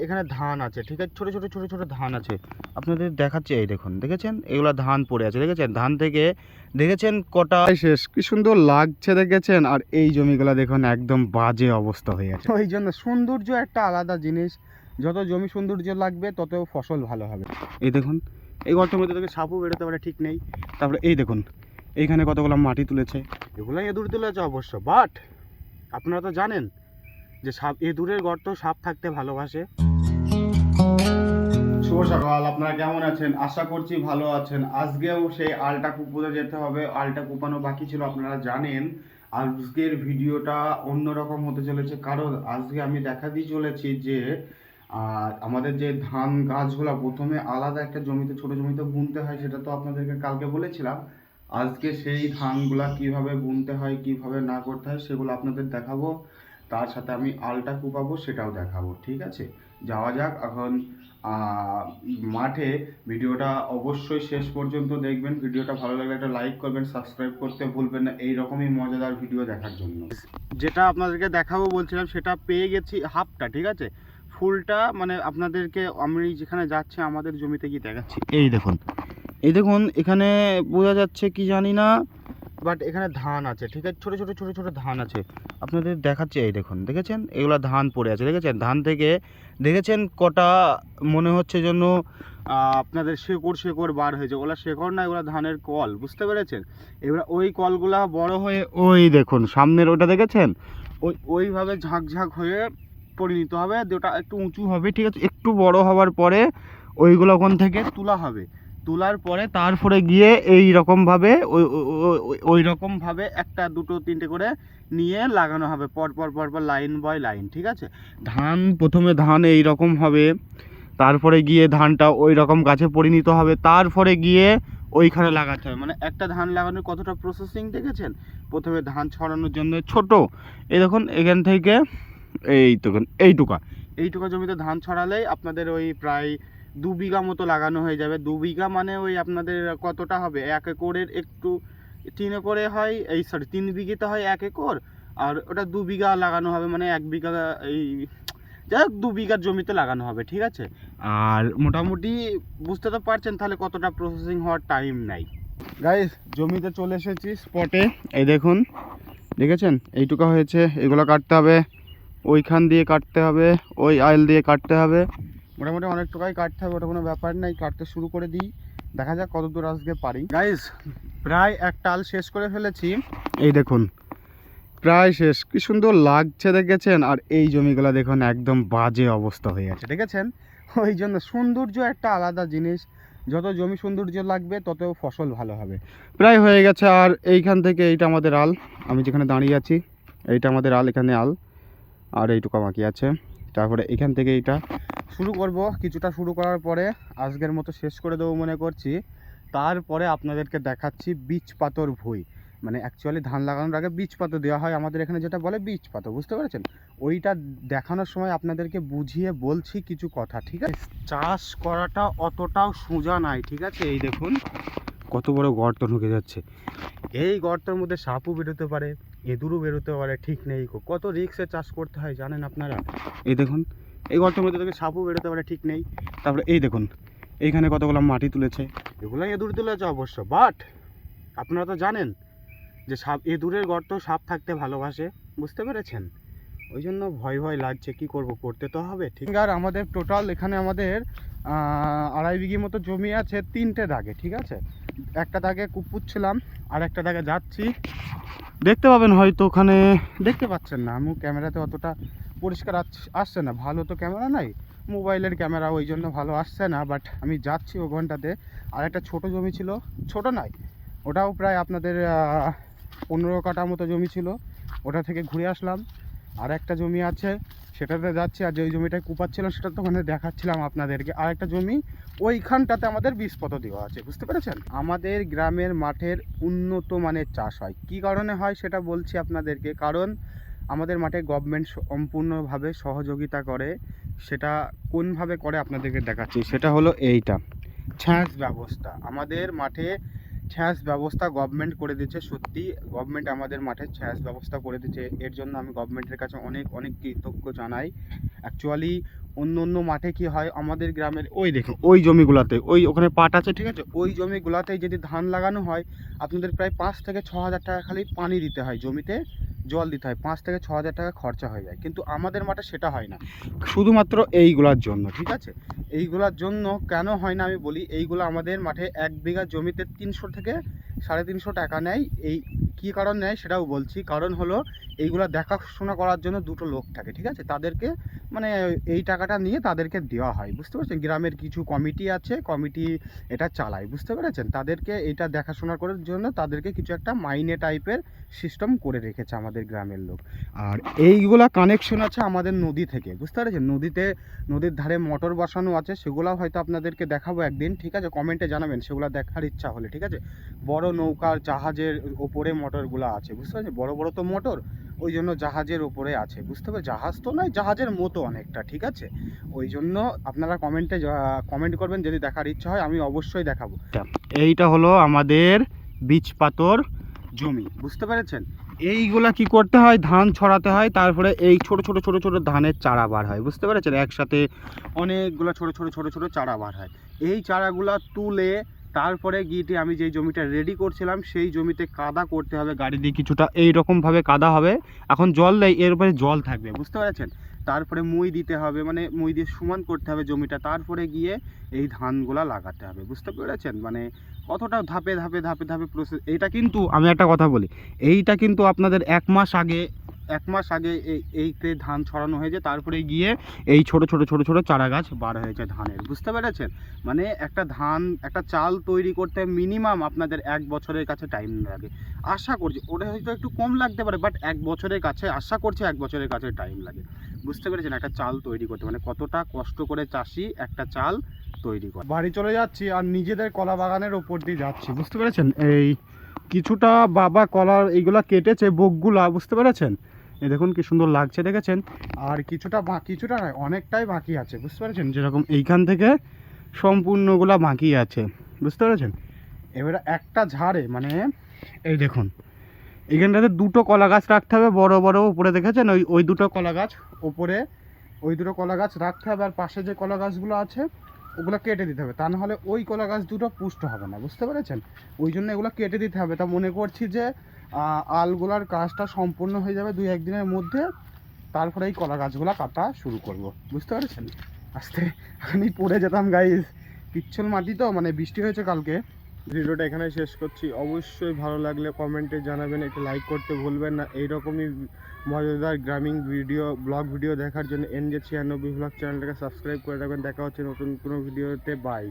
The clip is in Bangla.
এখানে ধান আছে, ঠিক আছে, ছোট ছোট ছোট ছোট ধান আছে আপনাদের দেখাচ্ছি। এই দেখুন, দেখেছেন এগুলা ধান পড়ে আছে, দেখেছেন ধান থেকে দেখেছেন কটা শেষ, কি সুন্দর লাগছে দেখেছেন। আর এই জমিগুলা দেখুন একদম বাজে অবস্থা হয়ে আছে। ওই জন্য সৌন্দর্য একটা আলাদা জিনিস, যত জমি সৌন্দর্য লাগবে তত ফসল ভালো হবে। এই দেখুন এই গর্তের মধ্যে থেকে সাপও বেরোতে পারে ঠিক নেই। তারপরে এই দেখুন এইখানে কতগুলো মাটি তুলেছে, এগুলাই ইঁদুর তুলেছে অবশ্য, বাট আপনারা তো জানেন যে সাপ, ইঁদুরের গর্ত সাপ থাকতে ভালোবাসে। শুভ সকাল, আপনারা কেমন আছেন? আশা করছি ভালো আছেন। আজকেও সেই আলটা কুপোতে যেতে হবে, আলটা কুপানো বাকি ছিল আপনারা জানেন। আজকের ভিডিওটা অন্যরকম হতে চলেছে, কারণ আজকে আমি দেখা দিয়ে চলেছি যে আমাদের যে ধান গাছগুলো প্রথমে আলাদা একটা জমিতে, ছোট জমিতে বুনতে হয়, সেটা তো আপনাদেরকে কালকে বলেছিলাম। আজকে সেই ধানগুলা কিভাবে বুনতে হয়, কিভাবে না করতে হয় সেগুলো আপনাদের দেখাবো, তার সাথে আমি আলটা কুপাবো সেটাও দেখাবো। ঠিক আছে, যাওয়া যাক এখন মাঠে। ভিডিওটা অবশ্যই শেষ পর্যন্ত দেখবেন, ভিডিওটা ভালো লাগলে একটা লাইক করবেন, সাবস্ক্রাইব করতে ভুলবেন না এই রকমই মজাদার ভিডিও দেখার জন্য। যেটা আপনাদেরকে দেখাবো বলছিলাম সেটা পেয়ে গেছি, হাফটা, ঠিক আছে, ফুলটা মানে আপনাদেরকে আমি যেখানে যাচ্ছি আমাদের জমিতে গিয়ে দেখাচ্ছি। এই দেখুন, এই দেখুন এখানে বোঝা যাচ্ছে কি জানি না, বাট এখানে ধান আছে, ঠিক আছে, ছোট ছোট ছোট ছোট ধান আছে আপনাদের দেখাচ্ছি। এই দেখুন, দেখেছেন এগুলা ধান পড়ে আছে, দেখেছেন ধান থেকে দেখেছেন কটা মনে হচ্ছে যেন আপনাদের শেকড় শেকড় বার হয়েছে। ওগুলা শেকড় না, এগুলো ধানের কল, বুঝতে পেরেছেন? এবার ওই কলগুলা বড় হয়ে ওই দেখুন সামনের ওটা দেখেছেন, ওইভাবে ঝাঁক ঝাঁক হয়ে পরিণত হবে, যেটা একটু উঁচু হবে, ঠিক আছে, একটু বড় হওয়ার পরে ওইগুলো ওখান থেকে তোলা হবে। তোলার পরে তারপরে গিয়ে এই রকমভাবে ওই রকমভাবে একটা দুটো তিনটে করে নিয়ে লাগানো হবে পর পর পর পর, লাইন বাই লাইন, ঠিক আছে। ধান প্রথমে ধান এই রকম হবে, তারপরে গিয়ে ধানটা ওই রকম গাছে পরিণত হবে, তারপরে গিয়ে ওইখানে লাগাতে হবে। মানে একটা ধান লাগানোর কতটা প্রসেসিং দেখেছেন? প্রথমে ধান ছড়ানোর জন্য ছোট, এই দেখুন এখান থেকে এইটুকা জমিতে ধান ছড়ালেই আপনাদের ওই প্রায় 2 বিঘা মতো লাগানো হয়ে যাবে। 2 বিঘা মানে ওই আপনাদের কতটা হবে, 1 একরের একটু 3 একরে হয়, 3 বিঘিতে হয় 1 একর, আর ওটা 2 বিঘা লাগানো হবে, মানে 1 বিঘা, এই যাই হোক 2 বিঘার জমিতে লাগানো হবে, ঠিক আছে। আর মোটামুটি বুঝতে তো পারছেন তাহলে কতটা প্রসেসিং হওয়ার টাইম নাই। গাইস জমিতে চলে এসেছি স্পটে, এই দেখুন দেখেছেন এইটুকা হয়েছে, এগুলো কাটতে হবে, ওইখান দিয়ে কাটতে হবে, ওই আইল দিয়ে কাটতে হবে, মোটামুটি অনেক টাকাই কাটতে হবে, ওটা কোনো ব্যাপার নাই। কাটতে শুরু করে দিই, দেখা যাক কতদূর আজকে পারি। গাইস প্রায় একটা আল শেষ করে ফেলেছি, এই দেখুন প্রায় শেষ, কি সুন্দর লাগছে দেখেছেন। আর এই জমিগুলো দেখুন একদম বাজে অবস্থা হয়ে আছে, দেখেছেন। ওই জন্য সৌন্দর্য একটা আলাদা জিনিস, যত জমি সৌন্দর্য লাগবে তত ফসল ভালো হবে। প্রায় হয়ে গেছে, আর এইখান থেকে এইটা আমাদের আল, আমি যেখানে দাঁড়িয়ে আছি এইটা আমাদের আল, এখানে আল, আর এইটুকু বাকি আছে। তারপরে এখান থেকে এইটা শুরু করব, কিছুটা শুরু করার পরে আজকের মতো শেষ করে দেবো মনে করছি। তারপরে আপনাদেরকে দেখাচ্ছি বীজ পাতর ভুঁই, মানে অ্যাকচুয়ালি ধান লাগানোর আগে বীজ পাতা দেওয়া হয়, আমাদের এখানে যেটা বলে বীজ পাতা, বুঝতে পেরেছেন? ওইটা দেখানোর সময় আপনাদেরকে বুঝিয়ে বলছি কিছু কথা, ঠিক আছে। চাষ করাটা অতটাও সোজা নাই, ঠিক আছে। এই দেখুন কত বড় গর্ত ঢুকে যাচ্ছে, এই গর্তের মধ্যে সাপও বেরোতে পারে, ইঁদুরও বেরোতে পারে ঠিক নেই, কত রিস্কে চাষ করতে হয় জানেন আপনারা। এই দেখুন এই গর্তের মধ্যে থেকে সাপও বেরোতে পারে ঠিক নেই। তারপরে এই দেখুন এইখানে কতগুলো মাটি তুলেছে, এগুলো ইঁদুর তুলেছে অবশ্য, বাট আপনারা তো জানেন যে সাপ, ইঁদুরের গর্ত সাপ থাকতে ভালোবাসে, বুঝতে পেরেছেন? ওই জন্য ভয় ভয় লাগছে, কি করব, করতে তো হবে, ঠিক। আর আমাদের টোটাল এখানে আমাদের 2.5 বিঘি মতো জমি আছে 3টে দাগে, ঠিক আছে। একটা দাগে কুপুচ্ছিলাম, আর একটা দাগে যাচ্ছি, দেখতে পাবেন হয়তো, ওখানে দেখতে পাচ্ছেন না, আমি ক্যামেরাতে অতটা পরিষ্কার আসছে না, ভালো তো ক্যামেরা নাই, মোবাইলের ক্যামেরা, ওই জন্য ভালো আসছে না, বাট আমি যাচ্ছি ওখানটাতে। আর একটা ছোটো জমি ছিল, ছোট নয়, ওটাও প্রায় আপনাদের 15 কাঠা মতো জমি ছিল, ওটা থেকে ঘুরে আসলাম। আর একটা জমি আছে সেটাতে যাচ্ছি, আর যেই জমিটায় কুপাচ্ছিলাম সেটা তো ওখানে দেখাচ্ছিলাম আপনাদেরকে। আর একটা জমি ওইখানটাতে আমাদের বীজপত্র দেওয়া আছে, বুঝতে পেরেছেন। আমাদের গ্রামের মাঠের উন্নত মানের চাষ হয়, কি কারণে হয় সেটা বলছি আপনাদেরকে, কারণ আমাদের মাঠে গভর্নমেন্ট সম্পূর্ণভাবে সহযোগিতা করে। সেটা কোনভাবে করে আপনাদেরকে দেখাচ্ছি, সেটা হলো এইটা ছাঁচ ব্যবস্থা। আমাদের মাঠে ছাঁচ ব্যবস্থা গভর্নমেন্ট করে দিচ্ছে, সত্যি গভর্নমেন্ট আমাদের মাঠে ছাঁচ ব্যবস্থা করে দিচ্ছে, এর জন্য আমি গভর্নমেন্টের কাছে অনেক অনেক কৃতজ্ঞ জানাই। অ্যাকচুয়ালি অন্য অন্য মাঠে কি হয় আমাদের গ্রামের ওই দেখুন ওই জমিগুলোতে ওই ওখানে পাট আছে, ঠিক আছে, ওই জমিগুলোতে যদি ধান লাগানো হয় আপনাদের প্রায় 5 থেকে 6 হাজার টাকা খালি পানি দিতে হয়, জমিতে জল দিতে হয়, 5 থেকে 6 হাজার টাকা খরচা হয়ে যায়। কিন্তু আমাদের মাঠে সেটা হয় না, শুধুমাত্র এইগুলার জন্য, ঠিক আছে। এইগুলার জন্য কেন হয় না আমি বলি, এইগুলো আমাদের মাঠে 1 বিঘা জমিতে 300 থেকে 350 টাকা নেয়। এই কী কারণ নেয় সেটাও বলছি, কারণ হলো এইগুলো দেখাশোনা করার জন্য 2টো লোক থাকে, ঠিক আছে, তাদেরকে মানে এই টাকাটা নিয়ে তাদেরকে দেওয়া হয়, বুঝতে পারছেন। গ্রামের কিছু কমিটি আছে, কমিটি এটা চালায়, বুঝতে পেরেছেন, তাদেরকে এটা দেখাশোনা করার জন্য তাদেরকে কিছু একটা মাইনে টাইপের সিস্টেম করে রেখেছে আমাদের গ্রামের লোক। আর এইগুলা কানেকশন আছে আমাদের নদী থেকে, বুঝতে পেরেছেন, নদীর ধারে মোটর বসানো আছে, সেগুলো হয়তো আপনাদেরকে দেখাবো একদিন, ঠিক আছে, কমেন্টে জানাবেন সেগুলো দেখার ইচ্ছা হলে, ঠিক আছে। বড় নৌকার জাহাজের ওপরে মোটরগুলো আছে, বুঝতে পারছেন, বড় বড় তো মোটর, ওই জন্য জাহাজের ওপরে আছে, বুঝতে পারছেন, জাহাজ তো নয়, জাহাজের মতো অনেকটা, ঠিক আছে। ওই জন্য আপনারা কমেন্ট করবেন, যদি দেখার ইচ্ছা হয় আমি অবশ্যই দেখাবো। এইটা হলো আমাদের বীজ পাথর জমি, বুঝতে পেরেছেন। এইগুলা কি করতে হয়, ধান ছড়াতে হয়, তারপরে এই ছোট ছোট ছোট ছোট ধানের চারা বার হয়, বুঝতে পেরেছেন, একসাথে অনেকগুলো ছোট ছোট ছোট ছোট চারা বার হয়। এই চারাগুলা তুলে তারপরে গিয়ে আমি যেই জমিটা রেডি করছিলাম সেই জমিতে কাদা করতে হবে গাড়ি দিয়ে, কিছুটা এইরকমভাবে কাদা হবে, এখন জল দেয় এর উপরে জল থাকবে, বুঝতে পেরেছেন। তারপরে মই দিতে হবে, মানে মই দিয়ে সমান করতে হবে জমিটা, তারপরে গিয়ে এই ধানগুলা লাগাতে হবে, বুঝতে পেরেছেন। মানে কতটা ধাপে ধাপে ধাপে ধাপে প্রসেস। এইটা কিন্তু আমি একটা কথা বলি, এইটা কিন্তু আপনাদের 1 মাস আগে এইতে ধান ছড়ানো হয়েছে, তারপরে গিয়ে এই ছোট ছোট ছোট ছোট চারা গাছ বার হয়েছে ধানের, বুঝতে পেরেছেন। মানে একটা চাল তৈরি করতে মিনিমাম আপনাদের 1 বছরের কাছে টাইম লাগে, আশা করছি। ওটা হয়তো একটু কম লাগতে পারে, বাট 1 বছরের কাছে আশা করছি 1 বছরের কাছে টাইম লাগে, বুঝতে পেরেছেন, একটা চাল তৈরি করতে। মানে কতটা কষ্ট করে চাষি একটা চাল তৈরি করে। বাড়ি চলে যাচ্ছি আর নিজেদের কলা বাগানের ওপর দিয়ে যাচ্ছি, বুঝতে পেরেছেন। এই কিছুটা বাবা কলার এইগুলা কেটেছে বোকগুলা, বুঝতে পেরেছেন, এই দেখুন কি সুন্দর লাগছে, দেখেছেন। আর কিছুটা নয়, অনেকটাই বাকি আছে, বুঝতে পেরেছেন, যেরকম এইখান থেকে সম্পূর্ণগুলা বাকি আছে, বুঝতে পেরেছেন। এবারে একটা ঝাড়ে মানে এই দেখুন এইখানটাতে 2টো কলা গাছ রাখতে হবে, বড় বড় উপরে, দেখেছেন, ওই 2টো কলা গাছ উপরে, ওই 2টো কলা গাছ রাখতে হবে। আর পাশে যে কলা গাছগুলো আছে ওগুলো কেটে দিতে হবে, তা নাহলে ওই কলা গাছ 2টো পুষ্ট হবে না, বুঝতে পেরেছেন। ওই জন্য এগুলো কেটে দিতে হবে। তা মনে করছি যে আলগুলার কাজটা সম্পূর্ণ হয়ে যাবে 2-1 দিনের মধ্যে, তারপরে এই কলা গাছগুলো কাটা শুরু করব, বুঝতে পেরেছেন। আস্তে আমি পড়ে যেতাম গাইস, পিচ্ছল মাটি তো, মানে বৃষ্টি হয়েছে কালকে। ভিডিওটা এখানে শেষ করছি, অবশ্যই ভালো লাগলে কমেন্টে জানাবেন, একটু লাইক করতে ভুলবেন না। এইরকমই মজাদার গ্রামীণ ব্লগ ভিডিও দেখার জন্য NJ96 ব্লগ চ্যানেলটাকে সাবস্ক্রাইব করে রাখবেন। দেখা হচ্ছে নতুন কোনো ভিডিওতে, বাই।